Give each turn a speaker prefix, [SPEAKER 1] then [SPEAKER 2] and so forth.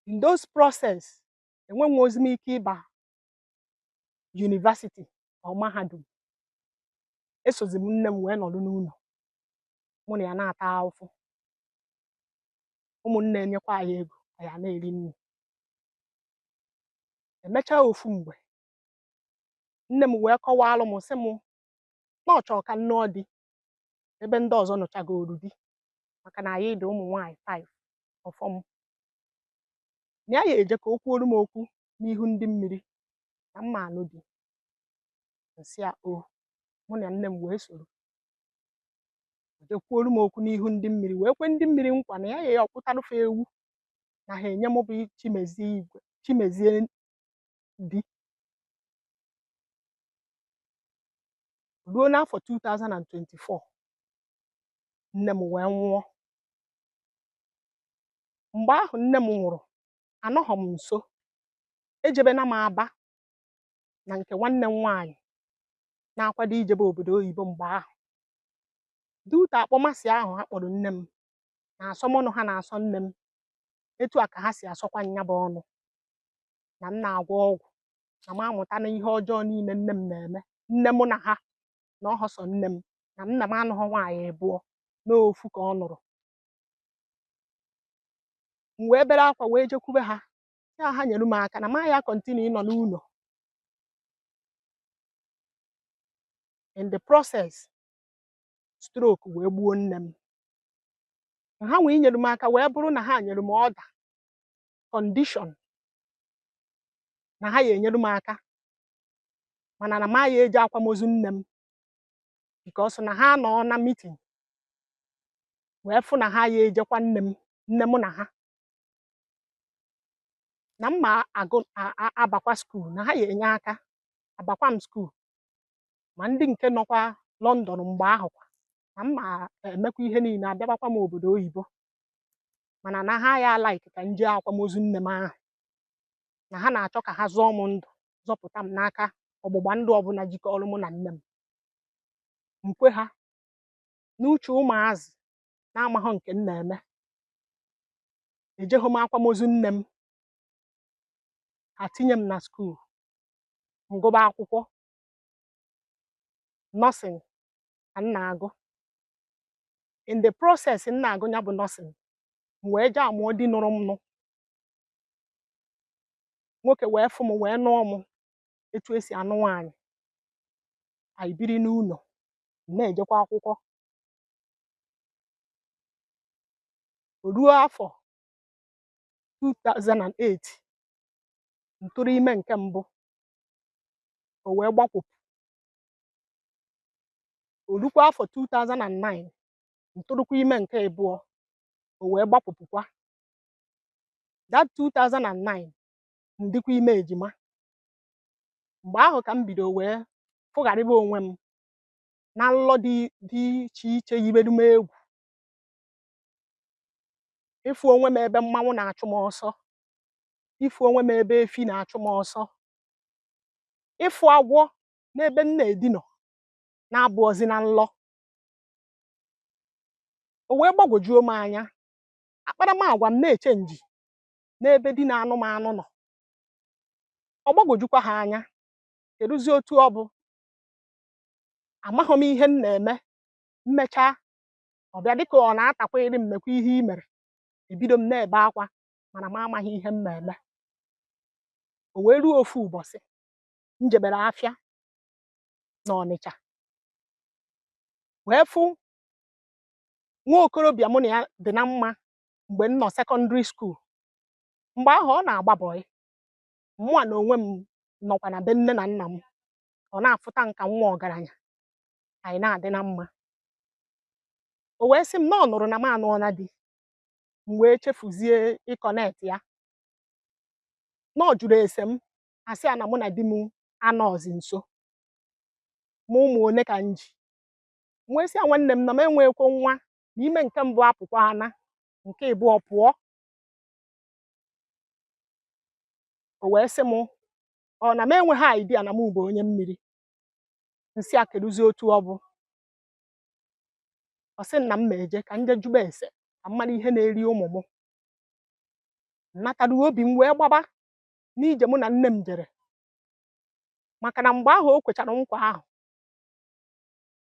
[SPEAKER 1] in those process enwenwozi m ike ịba university or mahadum. Esozi m nne m wee nọdụ n'ụlọ mụ na ya na-ata ahụhụ. Ụmụnne enyekwa anyị ego anyị na-eri nri. Emechaa ofu mgbe nne m wee kọwalụ m sị m na ọ chọrọ ka m nụọ di ebe ndị ọzọ nụchagoro di, maka na anyị dị ụmụ nwaanyị 5 ọfọm. Na ya eje ka o kwuoro m okwu n'ihu ndị mmiri na mma anụ di. Nsị a o, mụ na nne m wee soro jekwuoro m okwu n'ihu ndị mmiri wee kwe ndị mmiri nkwa na ya ọkpụtalụfe ewu na ha enye m bụ Chimezie di. Ruo n'afọ 2024 nne m wee nwụọ. Mgbe ahụ nne m nwụrụ anọghọ m nso, ejebena m Aba na nke nwanne m nwaanyị na-akwado ijebe obodo oyibo. Mgbe ahụ dute akpọmasị ahụ ha kpọrọ nne m na asọmọnụ ha na-asọ nne m, etu a ka ha si asọkwa nya bụ ọnụ na m na-agwọ ọgwụ na m amụta na ihe ọjọọ niile nne m na-eme. Nne m na ha na ọhọ sọ nne m na nna m anụghọ nwaanyị abụọ n'ofu ka ọ nụrụ. M wee bere akwa wee jekwube ha ya ha nyere m aka na ma ya kọntinu ịnọ n'ụlọ. In the process stroke wee gbuo nne m. Ha nwee nyere m aka wee bụrụ na ha nyere m ọda condition na ha ya enyere m aka, mana na ma ya eje akwamozu nne m because na ha nọ na meeting wee fụ na ha ya ejekwa nne m na ha na mma abakwa school na ha ya enye aka abakwa m school, ma ndị nke nọkwa London mgbe ahụ kwa na mma emekwa ihe niile abịabakwa m obodo oyibo, mana na ha ya like ka nje akwamozu nne m ahụ, na ha na-achọ ka ha zọọ m ndụ zọpụta m n'aka ọgbụgba ndụ ọbụla jikọrọ mụ na nne m. Nkwe ha n'uche ụmụazị na-amaghọ nke m na-eme ejeghị m akwamozu nne m. Ha tinye m na skuul ngụba akwụkwọ nursing ka m na-agụ. In the process m na-agụ ya bụ nursing, m wee jee amụọ di nụrụ m nụ. Nwoke wee fụ m wee nụọ m etu esi anụ nwaanyị. Anyị biri n'ụlọ na-ejekwa akwụkwọ. O ruo afọ 2008 m tụrụ ime nke mbụ, o wee gbakwupụ. O rukwa afọ 2009 m tụrụkwa ime nke abụọ, o wee gbakwupụkwa. That 2009 m dịkwa ime ejima. Mgbe ahụ ka m bido wee fụgharịba onwe m na nlọ dị iche iche yiberu m egwu. Ịfụ onwe m ebe mmanwụ na-achụ m ọsọ, ịfụ onwe m ebe efi na-achụ m ọsọ, ịfụ agwọ n'ebe m na-edinọ na-abụọzi na nlọ. O wee gbagwojuo m anya, akparamagwa m na-echenji n'ebe di na anụmanụ nọ. Ọ gbagwojukwa ha anya, kedụzi otu ọ bụ amaghọ m ihe m na-eme. Mmechaa ọ bịa dịka ọ na-atakwa iri mmekwa ihe i mere, ebido m na-ebe akwa mana m amaghị ihe m na-eme. O wee ruo ofu ụbọchị m jebere afịa n'Ọnịcha wee fụ nwa okorobịa mụ na ya dị na mma mgbe m nọ secondary school. Mgbe ahụ ọ na-agba bọị, mụnwa na onwe m nọkwa na be nne na nna m. Ọ na-afụta nka nwa ọgaranya, anyị na-adị na mma. O wee sị m na ọ nụrụ na m anụọla di. M wee chefuzie ịkọnekt ya. Na ọ jụrụ ese m, asị ya na mụ na di m anọzi nso, ma ụmụ one ka m ji. M wee sị ya nwanne m na m enwekwo nwa na ime nke mbụ apụkwa ana, nke ịbụọ pụọ. O wee sị m ọ na m enweghị idea na m bụ onye mmiri. Nsị a kedụzi otu ọ bụ. Ọ sị na m ma eje ka nje jụba ese ka m mara ihe na-eri ụmụ m. nataruo obi m wee gbaba n'ije mụ na nne m jere, maka na mgbe ahụ o kwechara nkwa ahụ